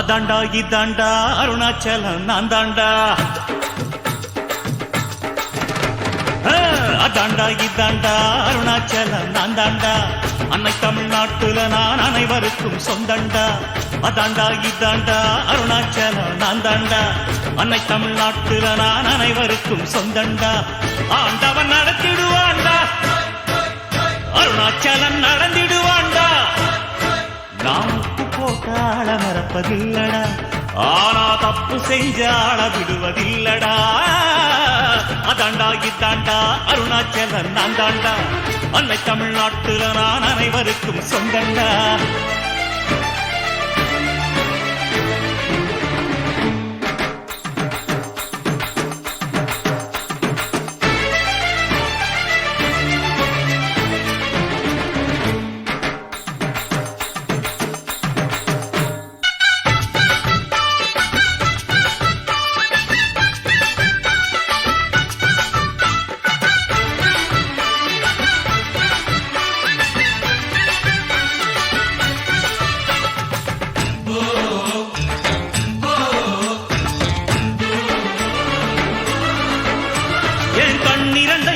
அதாண்டா இதாண்டா அருணாச்சலம் நான் தாண்டா. அதாண்டா இதாண்டா அருணாச்சலம் நான் தாண்டா. அன்னை தமிழ்நாட்டுல நான் அனைவருக்கும் சொந்தண்டா. அதாண்டா இதாண்டா அருணாச்சலம் நான் தாண்டா. அன்னை தமிழ்நாட்டுல நான் அனைவருக்கும் சொந்தண்டா. ஆண்டவன் நடத்திடுவாண்டா, அருணாச்சலம் நடந்திடுவாண்டா. நாம் போட்டாள மறப்பதில்லடா, ஆனா தப்பு செஞ்சாள விடுவதில்லடா. அதாண்டா இதாண்டா அருணாச்சலம் நான் தாண்டா. அன்னை தமிழ்நாட்டுல நான் அனைவருக்கும் சொந்தண்டா. கண்ணிரண்டை